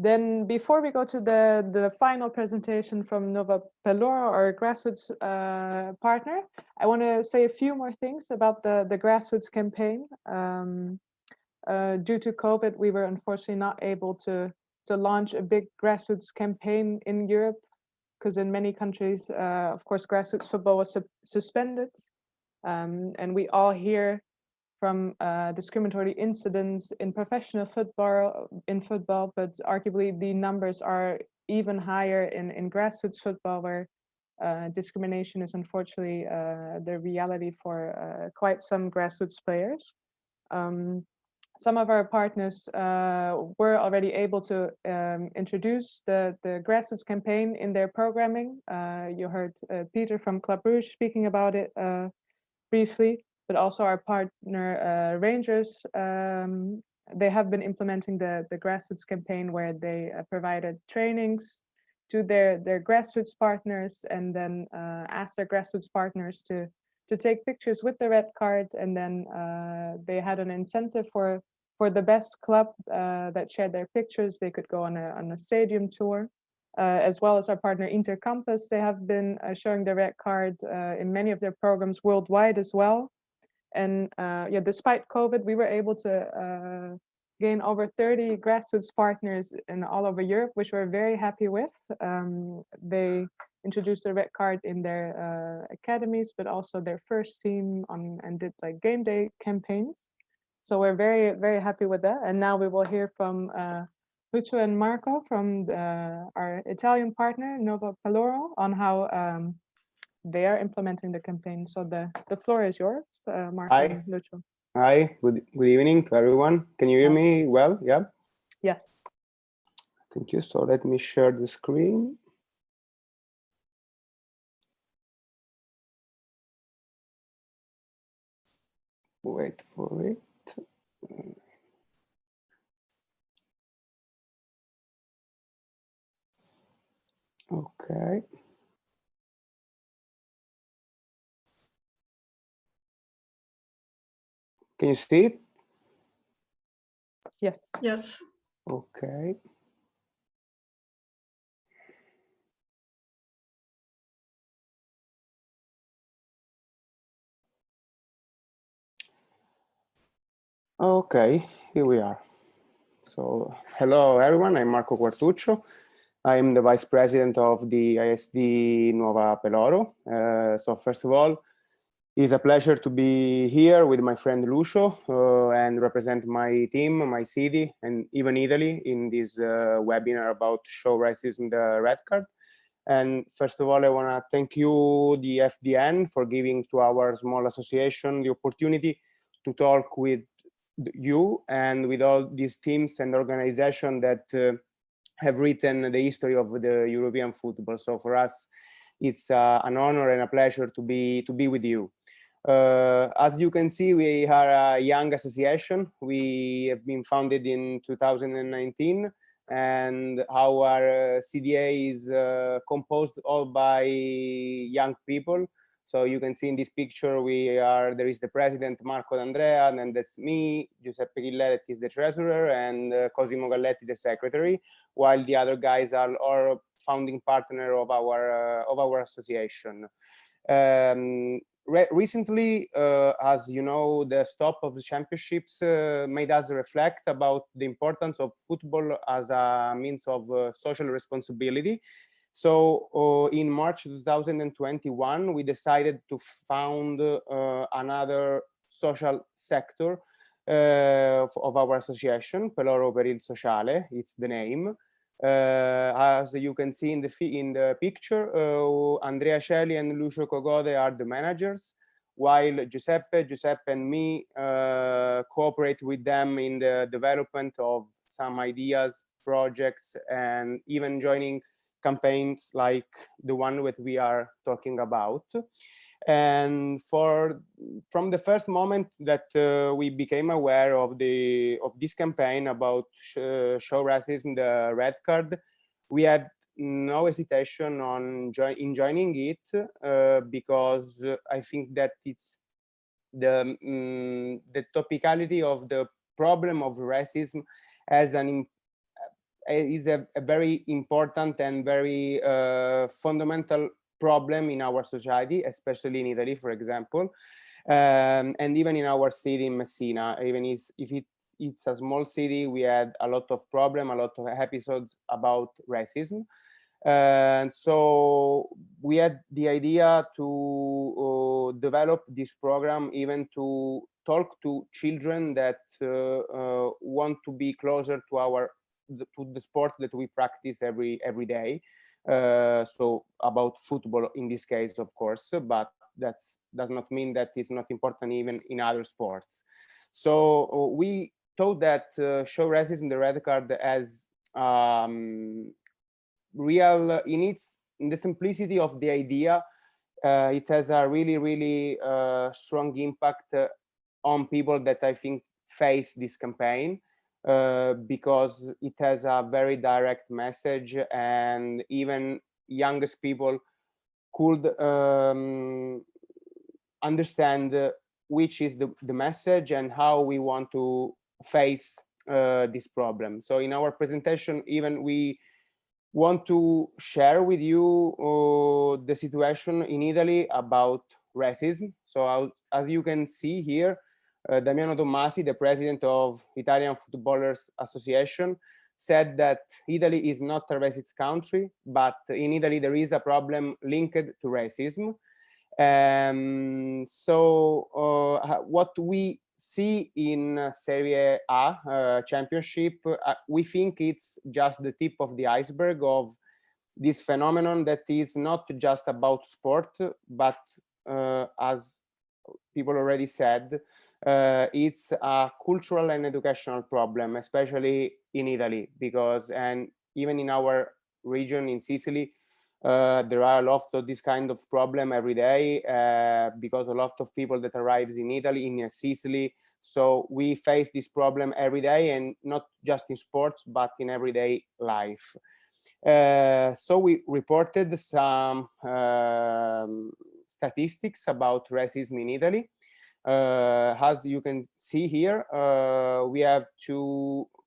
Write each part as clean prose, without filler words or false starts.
Then before we go to the final presentation from Nuova Peloro, our Grassroots partner, I want to say a few more things about the Grassroots campaign. Due to COVID, we were unfortunately not able to launch a big Grassroots campaign in Europe, because in many countries, of course, Grassroots football was suspended. And we all hear from discriminatory incidents in professional football, but arguably the numbers are even higher in grassroots football, where discrimination is unfortunately the reality for quite some grassroots players. Some of our partners were already able to introduce the Grassroots campaign in their programming. You heard Peter from Club Rouge speaking about it briefly, but also our partner Rangers. They have been implementing the Grassroots campaign, where they provided trainings to their grassroots partners, and then asked their grassroots partners to take pictures with the red card, and then they had an incentive for the best club that shared their pictures. They could go on a stadium tour, as well as our partner Intercampus. They have been showing the red card in many of their programs worldwide as well. And yeah, despite COVID, we were able to gain over 30 grassroots partners in all over Europe, which we're very happy with. They introduced the red card in their academies, but also their first team and did like game day campaigns. So we're very, very happy with that. And now we will hear from Lucio and Marco from our Italian partner, Nuova Peloro, on how they are implementing the campaign. So the floor is yours, Marco and Lucio. Hi, good evening to everyone. Can you hear me well? Yeah? Yes. Thank you. So let me share the screen. Wait for it. Okay. Can you see it? Yes. Yes. Okay. Okay, here we are. So hello everyone, I'm Marco Quartuccio. I'm the Vice President of the ISD Nuova Peloro. So first of all, it's a pleasure to be here with my friend Lucio and represent my team, my city, and even Italy in this webinar about Show Racism, the Red Card. And first of all, I want to thank you, the FDN, for giving to our small association the opportunity to talk with you and with all these teams and organizations that have written the history of the European football. So for us, it's an honor and a pleasure to be with you. As you can see, we are a young association. We have been founded in 2019, and our CDA is composed all by young people. So you can see in this picture, there is the president, Marco D'Andrea, and that's me, Giuseppe Ghilletti is the treasurer, and Cosimo Galletti, the secretary, while the other guys are our founding partner of our association. Recently, as you know, the stop of the championships made us reflect about the importance of football as a means of social responsibility. So in March 2021, we decided to found another social sector of our association, Peloro per il Sociale, it's the name. As you can see in the picture, Andrea Celi and Lucio Cogode are the managers, while Giuseppe and me cooperate with them in the development of some ideas, projects, and even joining campaigns like the one that we are talking about. And from the first moment that we became aware of this campaign about Show Racism, the Red Card, we had no hesitation in joining it because I think that it's the topicality of the problem of racism has is a very important and very fundamental problem in our society, especially in Italy, for example, and even in our city in Messina. Even if it's a small city, we had a lot of problem, a lot of episodes about racism. And so we had the idea to develop this program, even to talk to children that want to be closer to the sport that we practice every day. So about football in this case, of course, but that does not mean that it's not important even in other sports. So we thought that show racism, the red card, as real in the simplicity of the idea. It has a really strong impact on people that I think face this campaign, because it has a very direct message, and even youngest people could understand which is the message and how we want to face this problem. So in our presentation, even we want to share with you the situation in Italy about racism. So as you can see here, Damiano Tommasi, the president of Italian Footballers Association, said that Italy is not a racist country, but in Italy there is a problem linked to racism. So what we see in Serie A championship, we think it's just the tip of the iceberg of this phenomenon that is not just about sport, but as people already said, it's a cultural and educational problem, especially in Italy, because, and even in our region in Sicily, there are a lot of this kind of problem every day, because a lot of people that arrives in Italy, in Sicily. So we face this problem every day, and not just in sports, but in everyday life. So we reported some statistics about racism in Italy. As you can see here,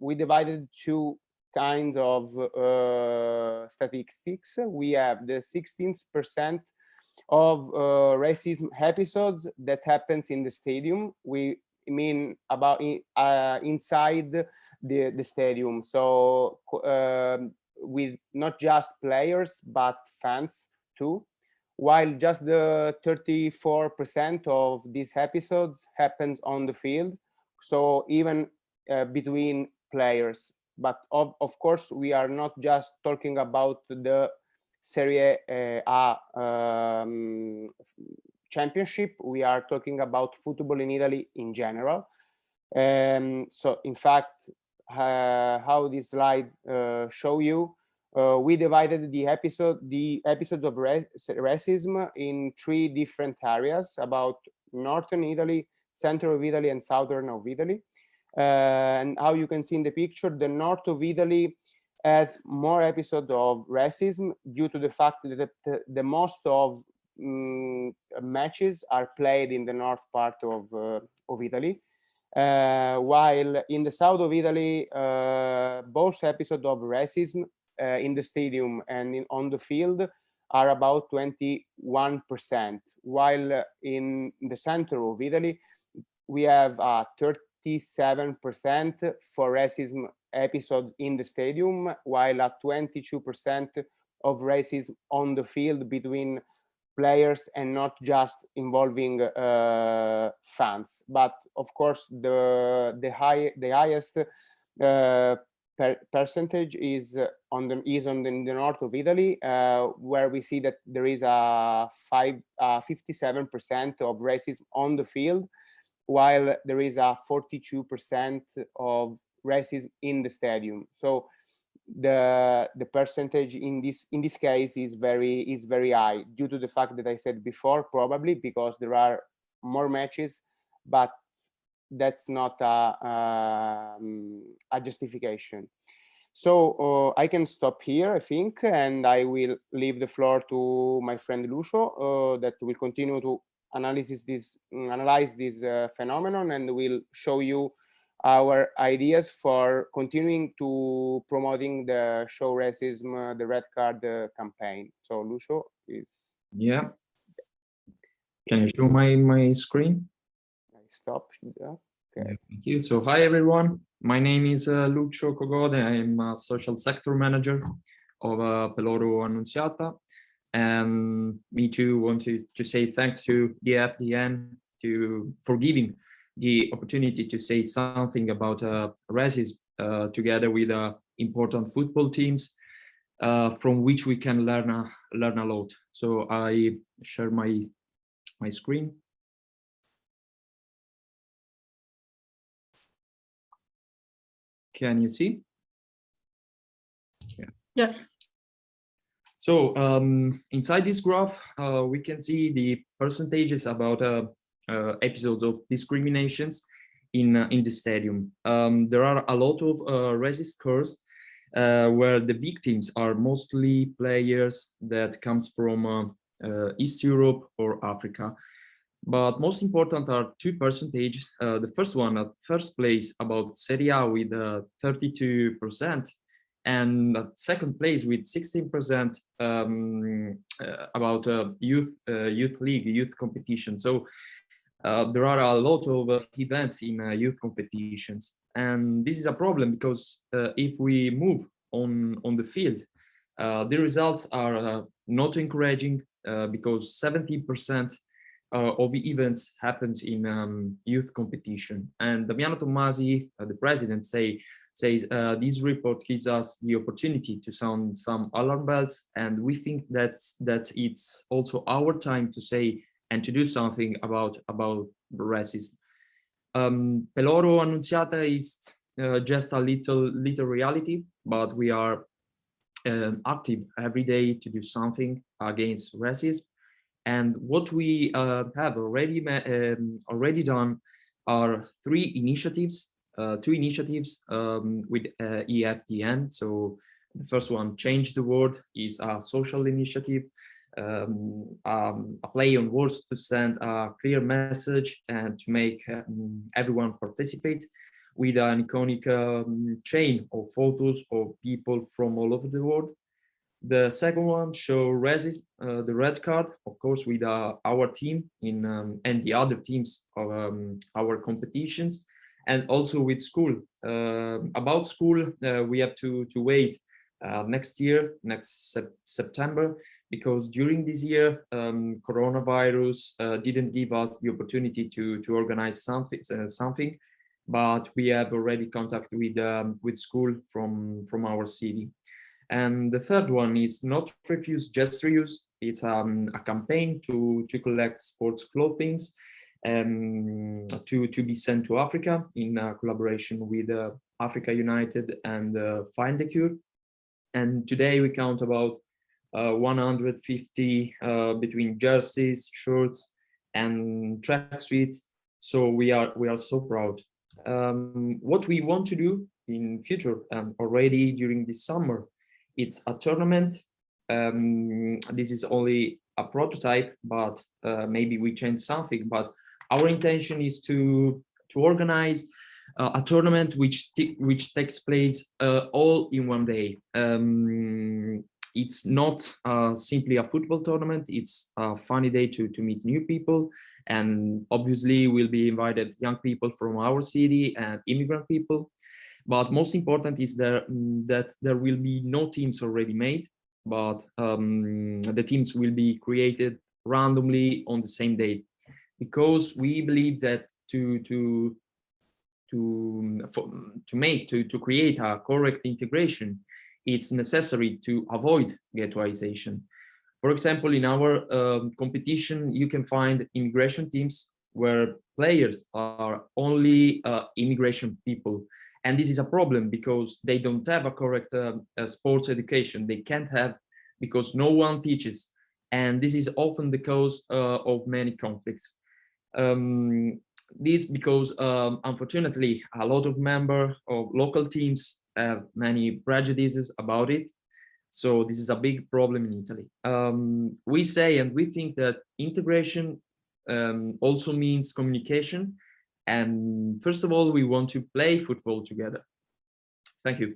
we divided two kinds of statistics. We have the 16% of racism episodes that happens in the stadium. We mean about inside the stadium. So with not just players, but fans too. While just the 34% of these episodes happens on the field. So even between players. But of course, we are not just talking about the Serie A championship. We are talking about football in Italy in general. So in fact, how this slide show you, we divided the episodes of racism in three different areas: about northern Italy, central of Italy, and southern of Italy. And how you can see in the picture, the north of Italy has more episodes of racism due to the fact that the most of matches are played in the north part of Italy. While in the south of Italy, both episodes of racism in the stadium and on the field are about 21%, while in the center of Italy, we have 37% for racism episodes in the stadium, while at 22% of racism on the field between players, and not just involving fans. But of course, the highest percentage is in the north of Italy, where we see that there is a 57% of racism on the field, while there is a 42% of racism in the stadium. So the percentage in this case is very high, due to the fact that I said before, probably because there are more matches, but that's not a justification. So I can stop here, I think, and I will leave the floor to my friend Lucio, that will continue to analyze this phenomenon, and will show you our ideas for continuing to promoting the show racism, the red card campaign. So Lucio is. Yeah. Can you show my screen? Stop. Yeah. Okay. Yeah, thank you. So hi everyone. My name is Lucio Cogode. I'm a social sector manager of Peloro Annunziata. And me too want to say thanks to the FDN for giving the opportunity to say something about racism together with important football teams from which we can learn a lot. So I share my screen. Can you see? Yeah. Yes. So inside this graph, we can see the percentages about episodes of discriminations in the stadium. There are a lot of racist curses where the victims are mostly players that comes from East Europe or Africa. But most important are two percentages. The first one at first place about Serie A with 32%, and at second place with 16% about youth league, youth competition. So there are a lot of events in youth competitions, and this is a problem because if we move on the field, the results are not encouraging because 70% of the events happened in youth competition. And Damiano Tommasi, the president, says this report gives us the opportunity to sound some alarm bells, and we think that it's also our time to say and to do something about racism. Peloro Annunziata is just a little reality, but we are active every day to do something against racism. And what we have already done are three initiatives, two initiatives with EFDN. So the first one, Change the World, is a social initiative, a play on words to send a clear message and to make everyone participate with an iconic chain of photos of people from all over the world. The second one, Show Racism, the red card, of course, with our team and the other teams of our competitions, and also with school. About school, we have to wait next year, next September, because during this year, coronavirus didn't give us the opportunity to organize something, but we have already contact with school from our city. And the third one is Not Refuse, Just Reuse. It's a campaign to collect sports clothing to be sent to Africa in collaboration with Africa United and Find a Cure. And today we count about 150 between jerseys, shirts, and tracksuits. So we are so proud. What we want to do in future and already during this summer, it's a tournament. This is only a prototype, but maybe we change something. But our intention is to organize a tournament which takes place all in one day. It's not simply a football tournament. It's a funny day to meet new people, and obviously we'll be invited young people from our city and immigrant people. But most important is that there will be no teams already made, but the teams will be created randomly on the same day, because we believe that to create a correct integration, it's necessary to avoid ghettoization. For example, in our competition, you can find immigration teams where players are only immigration people. And this is a problem because they don't have a correct sports education. They can't have, because no one teaches. And this is often the cause of many conflicts. This because, unfortunately, a lot of members of local teams have many prejudices about it. So this is a big problem in Italy. We say and we think that integration also means communication And first of all, we want to play football together. Thank you.